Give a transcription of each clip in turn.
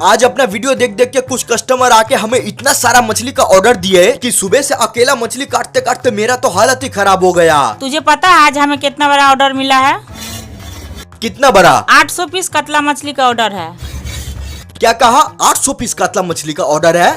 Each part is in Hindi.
आज अपना वीडियो देख देख के कुछ कस्टमर आके हमें इतना सारा मछली का ऑर्डर दिए कि सुबह से अकेला मछली काटते काटते मेरा तो हालत ही खराब हो गया। तुझे पता है आज हमें कितना बड़ा ऑर्डर मिला है? कितना बड़ा? 800 पीस कतला मछली का ऑर्डर है। क्या कहा? 800 पीस कतला मछली का ऑर्डर है?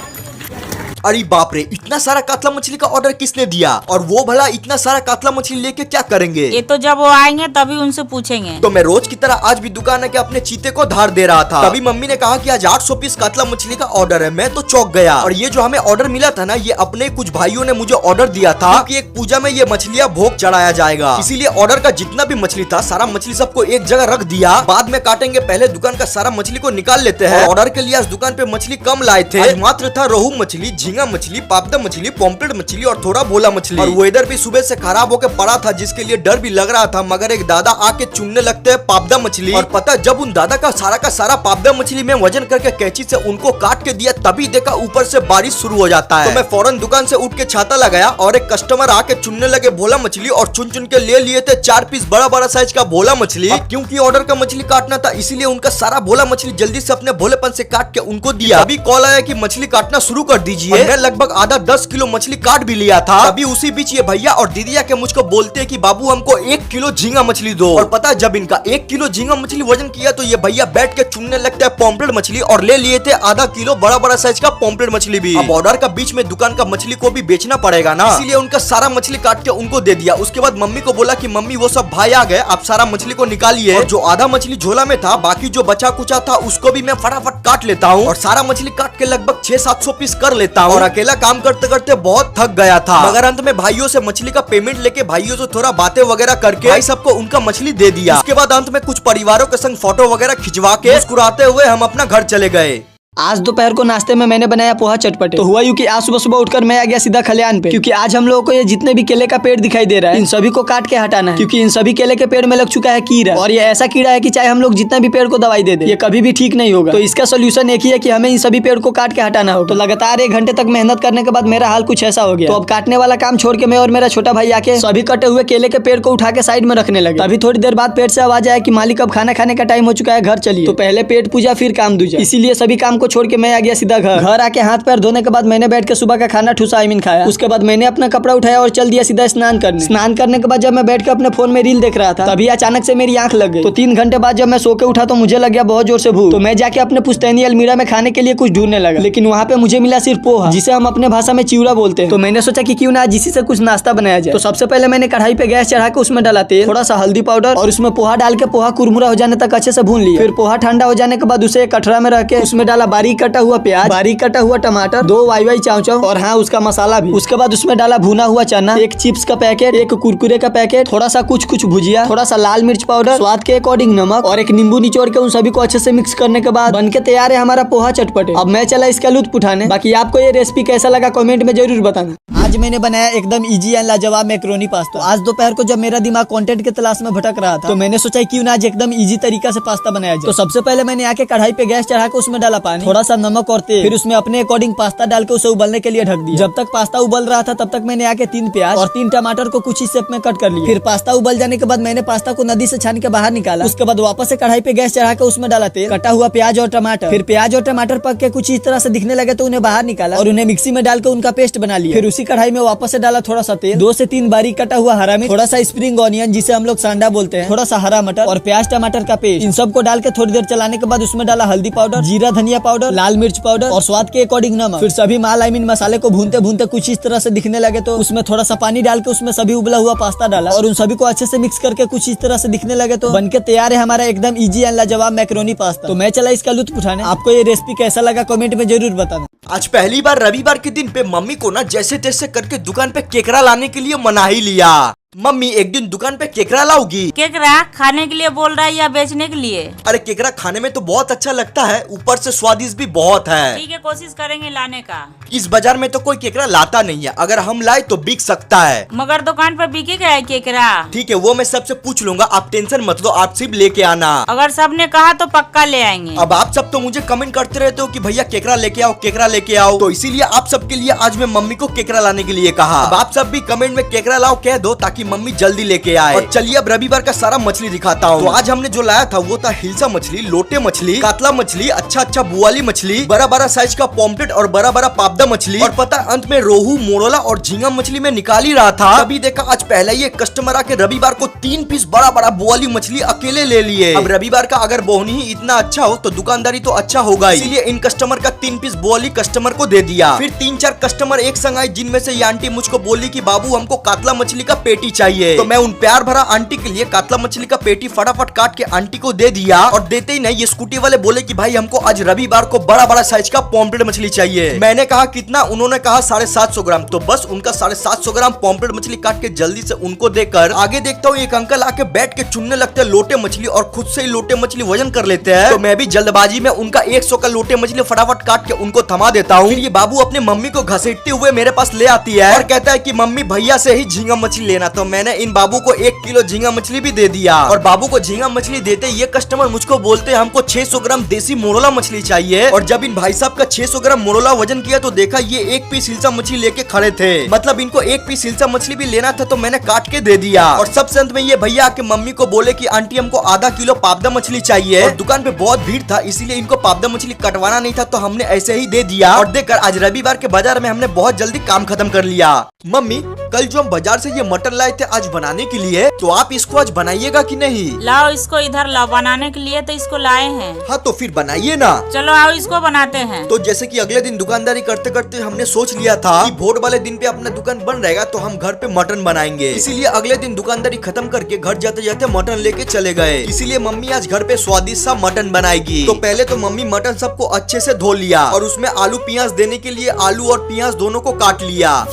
अरे बाप रे, इतना सारा कातला मछली का ऑर्डर किसने दिया? और वो भला इतना सारा कातला मछली लेके क्या करेंगे? ये तो जब वो आएंगे तभी उनसे पूछेंगे। तो मैं रोज की तरह आज भी दुकान है के अपने चीते को धार दे रहा था, तभी मम्मी ने कहा कि आज 800 पीस कातला मछली का ऑर्डर है। मैं तो चौंक गया। और ये जो हमें ऑर्डर मिला था ना, ये अपने कुछ भाइयों ने मुझे ऑर्डर दिया था कि एक पूजा में ये मछलियाँ भोग चढ़ाया जाएगा, इसीलिए ऑर्डर का जितना भी मछली था सारा मछली सबको एक जगह रख दिया। बाद में काटेंगे, पहले दुकान का सारा मछली को निकाल लेते हैं। ऑर्डर के लिए आज दुकान पे मछली कम लाए थे, मात्र था रोहू मछली, झींगा मछली, पापदा मछली, पॉम्पलेट मछली और थोड़ा भोला मछली। और वेदर भी सुबह से खराब होकर पड़ा था, जिसके लिए डर भी लग रहा था। मगर एक दादा आके चुनने लगते हैं पापदा मछली, और पता जब उन दादा का सारा पापदा मछली में वजन करके कैंची से उनको काट के दिया, तभी देखा ऊपर से बारिश शुरू हो जाता है। तो मैं फौरन दुकान से उठ के छाता लगाया और एक कस्टमर आके चुनने लगे भोला मछली, और चुन चुन के ले लिए थे 4 पीस बड़ा साइज का भोला मछली। क्योंकि ऑर्डर का मछली काटना था, इसीलिए उनका सारा भोला मछली जल्दी से अपने भोलेपन से काट के उनको दिया। अभी कॉल आया कि मछली काटना शुरू कर दीजिए। मैं लगभग आधा 10 किलो मछली काट भी लिया था। अभी उसी बीच ये भैया और दीदी के मुझको बोलते हैं कि बाबू हमको 1 किलो झींगा मछली दो। और पता जब इनका 1 किलो झींगा मछली वजन किया, तो ये भैया बैठ के चुनने लगता है पॉम्पलेट मछली, और ले लिए थे आधा किलो बड़ा साइज का पॉम्पलेट मछली भी। अब ऑर्डर का बीच में दुकान का मछली को भी बेचना पड़ेगा ना, इसीलिए उनका सारा मछली काट के उनको दे दिया। उसके बाद मम्मी को बोला कि मम्मी वो सब भाई आ गए, आप सारा मछली को निकालिए। और जो आधा मछली झोला में था, बाकी जो बचा कुचा था उसको भी मैं फटाफट काट लेता हूँ, और सारा मछली काट के लगभग 600-700 पीस कर लेता हूँ। और अकेला काम करते करते बहुत थक गया था। मगर अंत में भाइयों से मछली का पेमेंट लेके भाइयों से थोड़ा बातें वगैरह करके भाई सबको उनका मछली दे दिया। उसके बाद अंत में कुछ परिवारों के संग फोटो वगैरह खिंचवा के मुस्कुराते हुए हम अपना घर चले गए। आज दोपहर को नाश्ते में मैंने बनाया पोहा चटपटे। तो हुआ यूं कि आज सुबह सुबह उठकर मैं आ गया सीधा खलिहान पे, क्योंकि आज हम लोगों को ये जितने भी केले का पेड़ दिखाई दे रहा है, इन सभी को काट के हटाना है, क्योंकि इन सभी केले के पेड़ में लग चुका है कीड़ा। और ये ऐसा कीड़ा है कि चाहे हम लोग जितना भी पेड़ को दवाई दे दे, ये कभी भी ठीक नहीं होगा। तो इसका सोल्यूशन एक ही है कि हमें इन सभी पेड़ को काट के हटाना होगा। तो लगातार 1 घंटे तक मेहनत करने के बाद मेरा हाल कुछ ऐसा हो गया। तो अब काटने वाला काम छोड़ के मैं और मेरा छोटा भाई आके सभी कटे हुए केले के पेड़ को उठा के साइड में रखने लगे। तभी थोड़ी देर बाद पेड़ से आवाज आया कि मालिक अब खाना खाने का टाइम हो चुका है, घर चलिए। तो पहले पेट पूजा फिर काम दूजा, इसीलिए सभी काम को छोड़ के मैं आ गया घर आके हाथ पैर धोने के बाद मैंने बैठ के सुबह का खाना ठूसा खाया। उसके बाद मैंने अपना कपड़ा उठाया और चल दिया सीधा स्नान करने के बाद जब मैं बैठ के अपने फोन में रील देख रहा था, तभी अचानक से मेरी आंख लग गई। तो 3 घंटे बाद जब मैं सो के उठा तो मुझे लग गया बहुत जोर से भूख। तो मैं जाके अपने पुश्तैनी अलमीरा में खाने के लिए कुछ ढूंढने लगा, लेकिन वहाँ पे मुझे मिला सिर्फ पोहा, जिसे हम अपने भाषा में चिवड़ा बोलते हैं। तो मैंने सोचा कि क्यों ना आज इसी से कुछ नाश्ता बनाया जाए। तो सबसे पहले मैंने कढ़ाई पे गैस चढ़ा के उसमें डाला तेल, थोड़ा सा हल्दी पाउडर, और उसमें पोहा डाल के पोहा कुरमुरा हो जाने तक अच्छे से भून लिया। फिर पोहा ठंडा हो जाने के बाद उसे एक कटोरा में रख के उसमें डाला बारीक कटा हुआ प्याज, बारीक कटा हुआ टमाटर, 2 वाई चाव और हाँ उसका मसाला भी। उसके बाद उसमें डाला भुना हुआ चना, एक चिप्स का पैकेट, एक कुरकुरे का पैकेट, थोड़ा सा कुछ भुजिया, थोड़ा सा लाल मिर्च पाउडर, स्वाद के अकॉर्डिंग नमक, और एक नींबू निचोड़ के उन सभी को अच्छे से मिक्स करने के बाद बनके तैयार है हमारा पोहा चटपटे। अब मैं चला इसका लुत्फ उठाने। बाकी आपको ये रेसिपी कैसा लगा कमेंट में जरूर बताना। आज मैंने बनाया एकदम इजी एंड लाजवाब मैक्रोनी पास्ता। आज दोपहर को जब मेरा दिमाग कंटेंट की तलाश में भटक रहा था, तो मैंने सोचा क्यों ना आज एकदम इजी तरीका से पास्ता बनाया जाए। तो सबसे पहले मैंने आके कढ़ाई पे गैस चढ़ा के उसमें डाला पानी, थोड़ा सा नमक और तेल, फिर उसमें अपने अकॉर्डिंग पास्ता डाल के उसे उबलने के लिए ढक दिया। जब तक पास्ता उबल रहा था तब तक मैंने आके 3 प्याज और 3 टमाटर को कुछ शेप में कट कर लिया। फिर पास्ता उबल जाने के बाद मैंने पास्ता को नदी से छान के बाहर निकाला। उसके बाद वापस से कढ़ाई पे गैस चढ़ा के उसमें डाला तेल, कटा हुआ प्याज और टमाटर। फिर प्याज और टमाटर पक के कुछ इस तरह से दिखने लगे तो उन्हें बाहर निकाला और उन्हें मिक्सी में डाल के उनका पेस्ट बना लिया। फिर उसी कढ़ाई में वापस से डाला थोड़ा सा तेल, 2 से 3 बारीक कटा हुआ हरा मिर्च, थोड़ा सा स्प्रिंग ऑनियन जिसे हम लोग सांडा बोलते हैं, थोड़ा सा हरा मटर और प्याज टमाटर का पेस्ट। इन सबको डाल के थोड़ी देर चलाने के बाद उसमें डाला हल्दी पाउडर, जीरा धनिया पाउडर, लाल मिर्च पाउडर और स्वाद के अकॉर्डिंग नमक। फिर सभी माल मसाले को भूनते भूनते कुछ इस तरह से दिखने लगे तो उसमें थोड़ा सा पानी डाल के उसमें सभी उबला हुआ पास्ता डाला और उन सभी को अच्छे से मिक्स करके कुछ इस तरह से दिखने लगे तो बनके तैयार है हमारा एकदम इजी एंड लाजवाब मैक्रोनी पास्ता। तो मैं चला इसका लुत्फ उठाने। आपको ये रेसिपी कैसा लगा कमेंट में जरूर बताना। आज पहली बार रविवार के दिन पे मम्मी को ना जैसे तैसे करके दुकान पे केकड़ा लाने के लिए मना ही लिया। मम्मी एक दिन दुकान पे केकड़ा लाओगी? केकड़ा खाने के लिए बोल रहा है या बेचने के लिए? अरे केकड़ा खाने में तो बहुत अच्छा लगता है, ऊपर से स्वादिष्ट भी बहुत है। ठीक है, कोशिश करेंगे लाने का। इस बाजार में तो कोई केकड़ा लाता नहीं है, अगर हम लाए तो बिक सकता है। मगर दुकान पर बिकेगा है केकड़ा? ठीक है, वो मैं सबसे पूछ लूंगा, आप टेंशन मत लो, आप सिर्फ लेके आना। अगर सबने कहा तो पक्का ले आएंगे। अब आप सब तो मुझे कमेंट करते रहते हो कि भैया केकड़ा लेके आओ, केकड़ा लेके आओ, तो इसीलिए आप सबके लिए आज मैं मम्मी को केकड़ा लाने के लिए कहा। अब आप सब भी कमेंट में केकड़ा लाओ कह दो ताकि मम्मी जल्दी लेके आए। और चलिए अब रविवार का सारा मछली दिखाता हूँ। तो आज हमने जो लाया था वो था हिल्सा मछली, लोटे मछली, कातला मछली, अच्छा बुआली मछली, बड़ा बड़ा साइज का पॉम्पलेट और बड़ा बड़ा पापदा मछली, और पता अंत में रोहू, मोरोला और झींगा मछली में निकाल ही रहा था, तभी देखा आज पहले ही एक कस्टमर आके रविवार को 3 पीस बड़ा बड़ा बुआली मछली अकेले ले लिए। अब रविवार का अगर बोहनी ही इतना अच्छा हो तो दुकानदारी तो अच्छा होगा, इसीलिए इन कस्टमर का 3 पीस बुआली कस्टमर को दे दिया। फिर 3-4 कस्टमर एक संग आए, जिनमें से ये आंटी मुझको बोली कि बाबू हमको कातला मछली का पेटी चाहिए। तो मैं उन प्यार भरा आंटी के लिए कातला मछली का पेटी फटाफट काट के आंटी को दे दिया। और देते ही नहीं ये स्कूटी वाले बोले कि भाई हमको आज रविवार को बड़ा बड़ा साइज का पॉम्पलेट मछली चाहिए। मैंने कहा कितना, उन्होंने कहा 750 ग्राम। तो बस उनका 750 ग्राम पॉम्पलेट मछली काट के जल्दी से उनको देकर आगे देखता हूँ एक अंकल आके बैठ के चुनने लगते हैं लोटे मछली, और खुद से ही लोटे मछली वजन कर लेते हैं। तो मैं भी जल्दबाजी में उनका 100 का लोटे मछली फटाफट काट के उनको थमा देता हूँ। फिर ये बाबू अपने मम्मी को घसीटते हुए मेरे पास ले आती है और कहता है कि मम्मी भैया से ही झींगा मछली लेना। तो मैंने इन बाबू को 1 किलो झींगा मछली भी दे दिया। और बाबू को झींगा मछली देते ये कस्टमर मुझको बोलते हैं हमको 600 ग्राम देसी मोरोला मछली चाहिए। और जब इन भाई साहब का 600 ग्राम मोरोला वजन किया तो देखा ये 1 पीस हिल्सा मछली लेके खड़े थे, मतलब इनको 1 पीस हिल्सा मछली भी लेना था। तो मैंने काट के दे दिया। और सबसे अंत में ये भैया आके मम्मी को बोले कि आंटी हमको आधा किलो पापदा मछली चाहिए। और दुकान पे बहुत भीड़ था इसीलिए इनको पापदा मछली कटवाना नहीं था, तो हमने ऐसे ही दे दिया। और देखकर आज रविवार के बाजार में हमने बहुत जल्दी काम खत्म कर लिया। मम्मी कल जो हम बाजार से ये मटन लाए थे आज बनाने के लिए, तो आप इसको आज बनाइएगा कि नहीं? लाओ इसको इधर लाओ, बनाने के लिए तो इसको लाए हैं। हाँ तो फिर बनाइए ना। चलो आओ इसको बनाते हैं। तो जैसे कि अगले दिन दुकानदारी करते करते हमने सोच लिया था कि वोट वाले दिन पे अपना दुकान बंद रहेगा तो हम घर पे मटन बनाएंगे, इसीलिए अगले दिन दुकानदारी खत्म करके घर जाते जाते मटन लेके चले गए। इसीलिए मम्मी आज घर पे स्वादिष्ट सा मटन बनाएगी। तो पहले तो मम्मी मटन सबको अच्छे से धो लिया और उसमें आलू प्याज देने के लिए आलू और प्याज दोनों को काट लिया।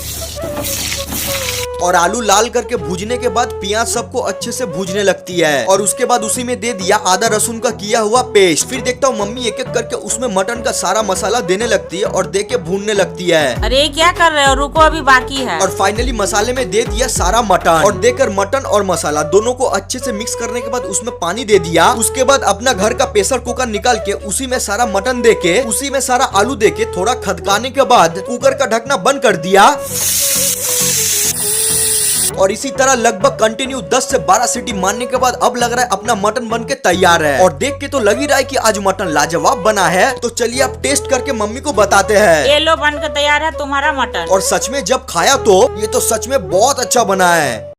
और आलू लाल करके भूजने के बाद प्याज सबको अच्छे से भूजने लगती है। और उसके बाद उसी में दे दिया आदा रसून का किया हुआ पेस्ट। फिर देखता हूँ मम्मी एक एक करके उसमें मटन का सारा मसाला देने लगती है और दे के भूनने लगती है। अरे क्या कर रहे हो, रुको अभी बाकी है। और फाइनली मसाले में दे दिया सारा मटन और देकर मटन और मसाला दोनों को अच्छे से मिक्स करने के बाद उसमें पानी दे दिया। उसके बाद अपना घर का प्रेशर कुकर निकाल के उसी में सारा मटन दे के उसी में सारा आलू दे के थोड़ा खदकाने के बाद कुकर का ढकना बंद कर दिया। और इसी तरह लगभग कंटिन्यू 10 से 12 सीटी मारने के बाद अब लग रहा है अपना मटन बन के तैयार है। और देख के तो लग ही रहा है कि आज मटन लाजवाब बना है। तो चलिए अब टेस्ट करके मम्मी को बताते हैं। ये लो बन के तैयार है तुम्हारा मटन। और सच में जब खाया तो ये तो सच में बहुत अच्छा बना है।